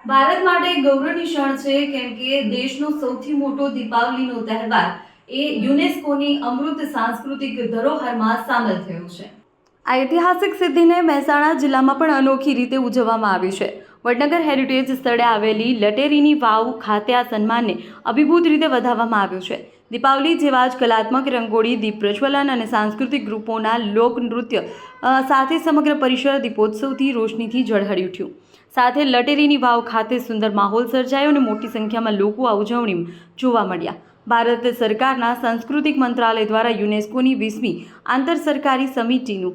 ભારત માટે ગૌરવની ક્ષણ છે કેમ કે દેશનો સૌથી મોટો દીપાવલીનો તહેવાર એ યુનેસ્કોની અમૃત સાંસ્કૃતિક ધરોહરમાં સામેલ થયો છે। આ ઐતિહાસિક સિદ્ધિને મહેસાણા જિલ્લામાં પણ અનોખી રીતે ઉજવવામાં આવી છે। વડનગર હેરિટેજ સ્થળે આવેલી લટેરીની વાવ ખાતે આ સન્માનને અભિભૂત રીતે વધાવવામાં આવ્યું છે। દીપાવલી જેવા જ કલાત્મક રંગોળી, દીપ પ્રજ્વલન અને સાંસ્કૃતિક ગ્રુપોના લોકનૃત્ય સાથે સમગ્ર પરિસર દીપોત્સવથી રોશનીથી ઝળહળી ઉઠ્યું। સાથે લટેરીની વાવ ખાતે સુંદર માહોલ સર્જાયો અને મોટી સંખ્યામાં લોકો આ ઉજવણી જોવા મળ્યા। ભારત સરકારના સાંસ્કૃતિક મંત્રાલય દ્વારા યુનેસ્કોની 20મી આંતર સરકારી સમિતિનું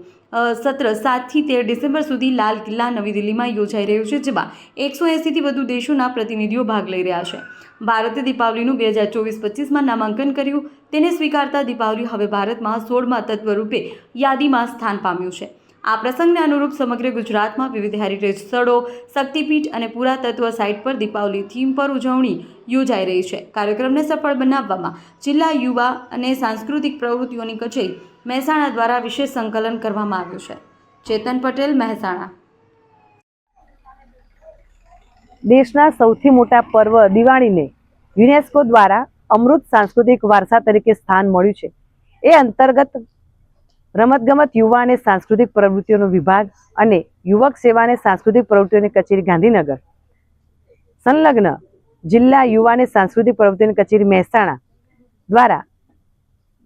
સત્ર 7થી 13 ડિસેમ્બર સુધી લાલ કિલ્લા નવી દિલ્હીમાં યોજાઈ રહ્યું છે, જેમાં 180થી વધુ દેશોના પ્રતિનિધિઓ ભાગ લઈ રહ્યા છે। ભારતે દીપાવલીનું 2024-25માં નામાંકન કર્યું, તેને સ્વીકારતા દીપાવલી હવે ભારતમાં 16મા તત્વ રૂપે યાદીમાં સ્થાન પામ્યું છે। આ પ્રસંગને અનુરૂપ સમગ્ર ગુજરાતમાં વિવિધ હેરિટેજ સ્થળો, શક્તિપીઠ અને પુરાતત્વ સાઇટ પર દીપાવલી થીમ પર ઉજવણી યોજાઈ રહી છે। કાર્યક્રમને સફળ બનાવવામાં જિલ્લા યુવા અને સાંસ્કૃતિક પ્રવૃત્તિઓની કચેરી મહેસાણા દ્વારા વિશેષ સંકલન કરવામાં આવ્યું છે। ચેતન પટેલ, મહેસાણા। દેશના સૌથી મોટા પર્વ દિવાળીને યુનેસ્કો દ્વારા અમૃત સાંસ્કૃતિક વારસા તરીકે સ્થાન મળ્યું છે। એ અંતર્ગત રમતગમત, યુવા અને સાંસ્કૃતિક પ્રવૃત્તિઓનો વિભાગ અને યુવક સેવા અને સાંસ્કૃતિક પ્રવૃત્તિઓની કચેરી ગાંધીનગર સંલગ્ન જિલ્લા યુવા અને સાંસ્કૃતિક પ્રવૃત્તિઓની કચેરી મહેસાણા દ્વારા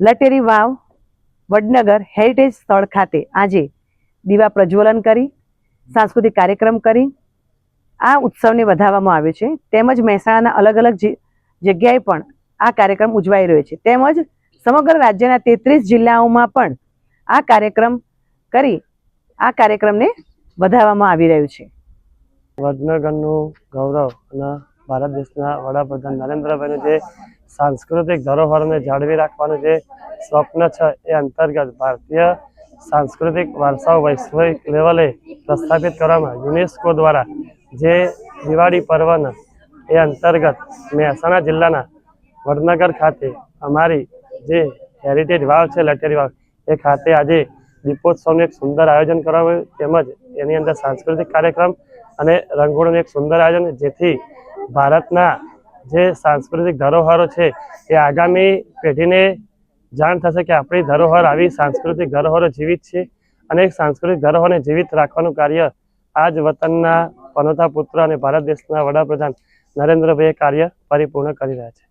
લટેરી વાવ વડનગર હેરિટેજ સ્થળ ખાતે આજે દીવા પ્રજ્વલન કરી સાંસ્કૃતિક કાર્યક્રમ કરી આ ઉત્સવને વધાવવામાં આવ્યો છે। તેમજ મહેસાણાના અલગ અલગ જગ્યાએ પણ આ કાર્યક્રમ ઉજવાઈ રહ્યો છે। તેમજ સમગ્ર રાજ્યના 33 જિલ્લાઓમાં પણ આ કાર્યક્રમ કરી આ કાર્યક્રમને વધાવવામાં આવી રહ્યું છે। વડનગરનું ગૌરવ અને ભારત દેશના વડાપ્રધાન નરેન્દ્રભાઈનું જે સાંસ્કૃતિક ધરોહરને જાળવી રાખવાનું જે સ્વપ્ન છે એ અંતર્ગત ભારતીય સાંસ્કૃતિક વારસાઓ વૈશ્વિક લેવલે પ્રસ્થાપિત કરવામાં યુનેસ્કો દ્વારા જે દિવાળી પર્વના એ અંતર્ગત મહેસાણા જિલ્લાના વડનગર ખાતે અમારી જે હેરિટેજ વાવ છે લટેરી વાવ એ ખાતે આજે દીપોત્સવનું એક સુંદર આયોજન કરવામાં આવ્યું, તેમજ એની અંદર સાંસ્કૃતિક કાર્યક્રમ અને રંગોળીનું એક સુંદર આયોજન, જેથી ભારતના જે સાંસ્કૃતિક ધરોહરો છે એ આગામી પેઢીને જાણ થશે કે આપણી ધરોહર આવી સાંસ્કૃતિક ધરોહરો જીવિત છે અને સાંસ્કૃતિક ધરોહરને જીવિત રાખવાનું કાર્ય આ જ વતનના પનોતા પુત્ર અને ભારત દેશના વડાપ્રધાન નરેન્દ્રભાઈ કાર્ય પરિપૂર્ણ કરી રહ્યા છે।